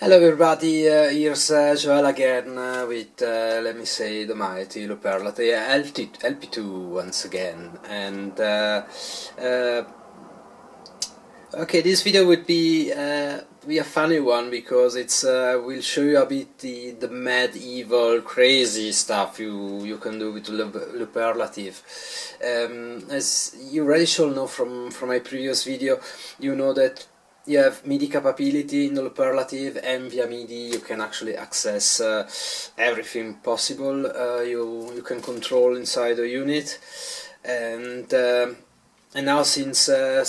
Hello everybody, here's Joel again with, let me say, the mighty Looperlative LP2 once again. And okay, this video would be a funny one because it's will show you a bit the medieval crazy stuff you can do with Looperlative. As you already should know from my previous video, you know that you have MIDI capability in the Looperlative, and via MIDI you can actually access everything possible. You can control inside the unit, and now since a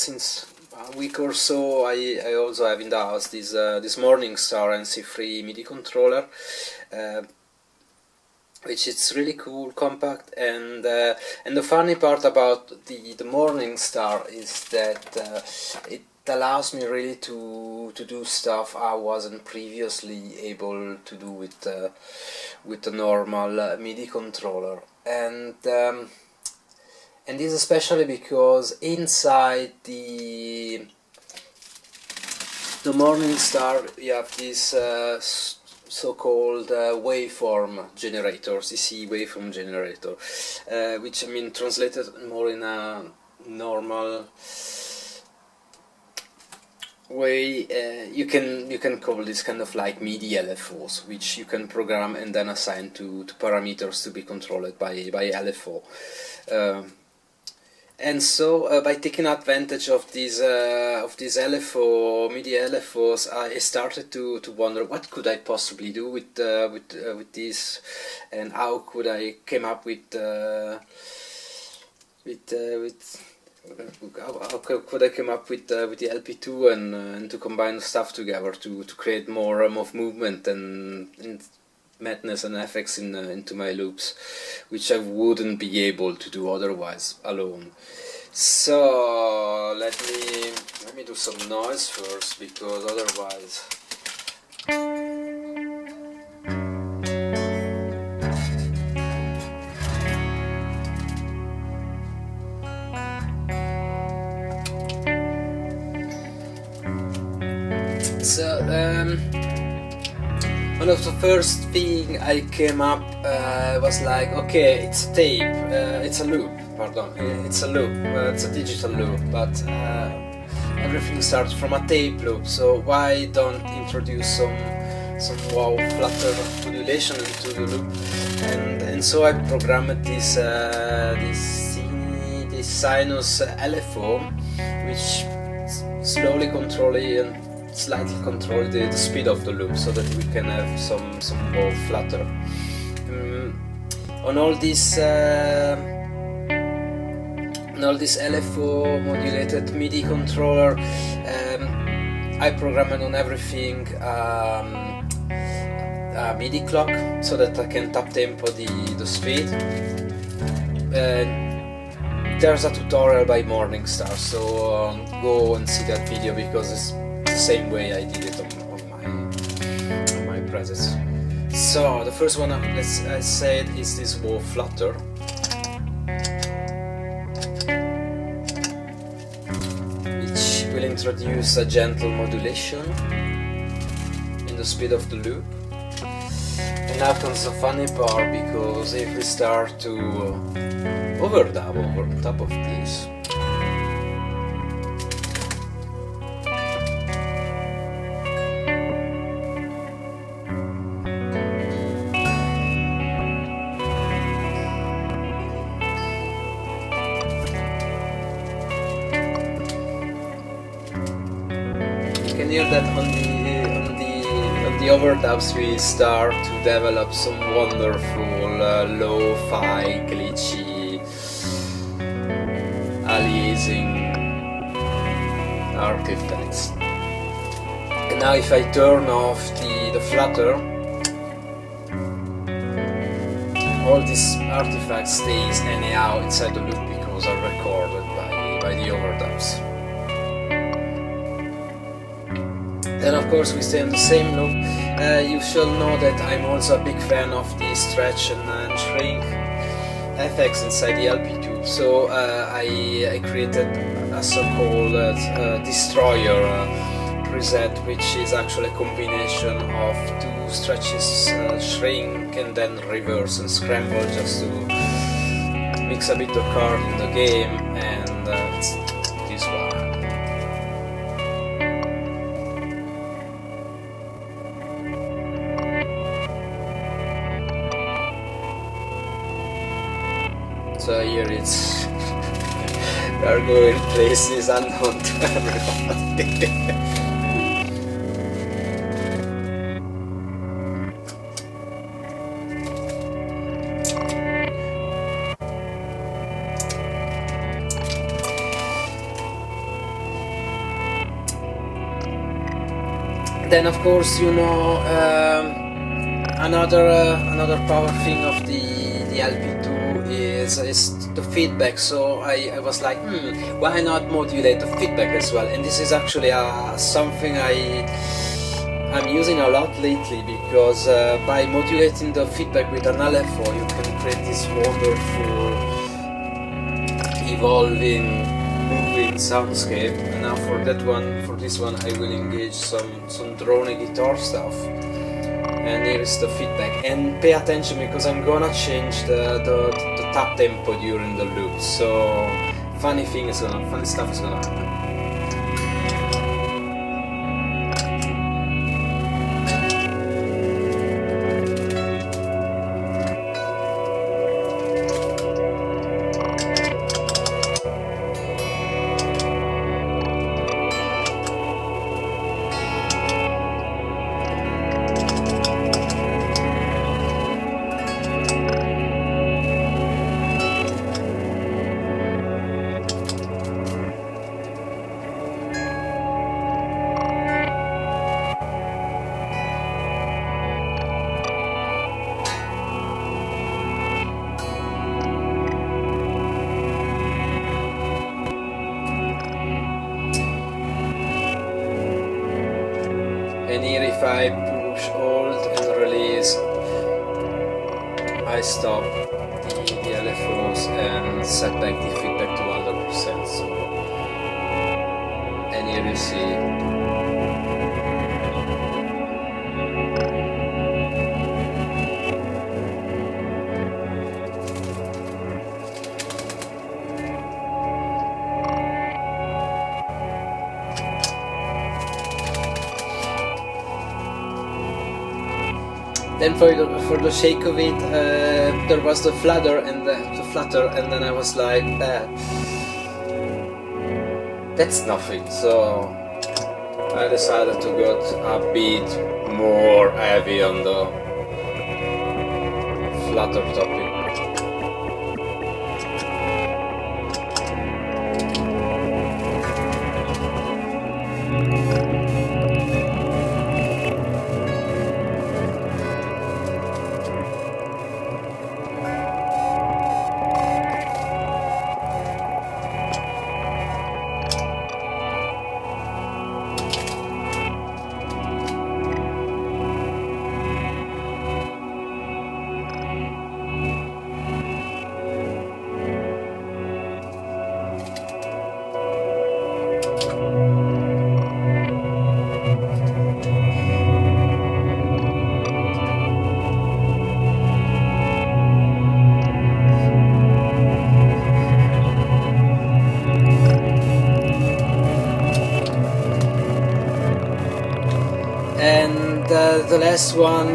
week or so I also have in the house this MorningStar MC3 MIDI controller, which is really cool, compact, and the funny part about the MorningStar is that it allows me really to do stuff I wasn't previously able to do with the normal MIDI controller, and this especially because inside the MorningStar you have this so-called waveform generator, CC waveform generator, which I mean translated more in a normal way, you can call this kind of like MIDI LFOs, which you can program and then assign to parameters to be controlled by LFO. And so by taking advantage of these LFO MIDI LFOs, I started to wonder what could I possibly do with this, and how could I came up with how could I come up with the LP2 and to combine stuff together to create more movement and madness and effects into my loops, which I wouldn't be able to do otherwise alone. So let me do some noise first, because otherwise one of the first thing I came up was like, okay, it's a tape, it's a loop, pardon, it's a loop, it's a digital loop, but everything starts from a tape loop, so why don't introduce some wow flutter modulation into the loop, and so I programmed this sinus LFO, which slowly slightly control the speed of the loop, so that we can have some more flutter. On all this LFO modulated MIDI controller, I programmed on everything a MIDI clock, so that I can tap tempo the speed. There's a tutorial by MorningStar, so go and see that video, because it's the same way I did it on my presets. So the first one, as I said, is this wall flutter, which will introduce a gentle modulation in the speed of the loop. And now comes the funny part, because if we start to overdub over top of this, you can hear that on the overdubs we start to develop some wonderful lo-fi, glitchy, aliasing artifacts. And now if I turn off the flutter, all these artifacts stays anyhow inside the loop, because are recorded by the overdubs. Then of course we stay on the same loop. You shall know that I'm also a big fan of the stretch and shrink effects inside the LP2, so I created a so-called destroyer preset, which is actually a combination of two stretches, shrink and then reverse and scramble, just to mix a bit of chord in the game, and it's this one. So here it's we are going places unknown to everybody. Then of course, you know, another power thing of the LP2 is the feedback. So I was like, why not modulate the feedback as well? And this is actually something I'm using a lot lately, because by modulating the feedback with an LFO, you can create this wonderful, evolving, moving soundscape. And now for this one, I will engage some drone guitar stuff. And here is the feedback. And pay attention, because I'm gonna change the tap tempo during the loop. So funny stuff is gonna happen. And here, if I push hold and release, I stop the LFOs and set back the feedback to 100%. So, and here you see. Then for the shake of it, there was the flutter, and then I was like, that's nothing. So I decided to go a bit more heavy on the flutter topic. And the last one,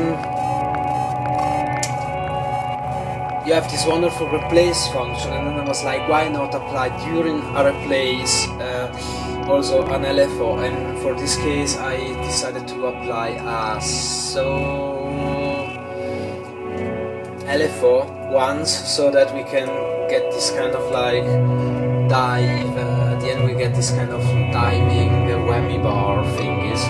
you have this wonderful replace function, and then I was like, why not apply during a replace also an LFO? And for this case, I decided to apply a LFO once, so that we can get this kind of like dive. At the end, we get this kind of diving whammy bar thingies.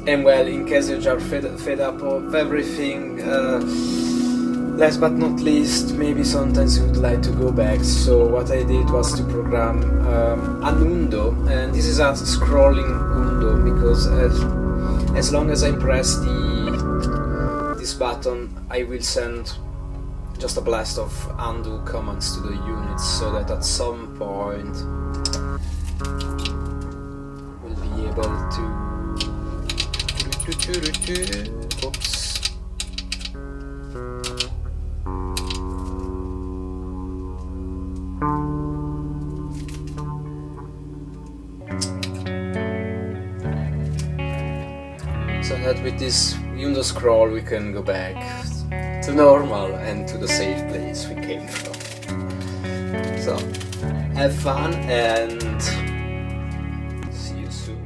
And well, in case you are fed up of everything, last but not least, maybe sometimes you would like to go back. So what I did was to program an undo, and this is a scrolling undo, because as long as I press this button, I will send just a blast of undo commands to the units, so that at some point we'll be able to oops. So that with this undo scroll we can go back to normal and to the safe place we came from. So have fun and see you soon.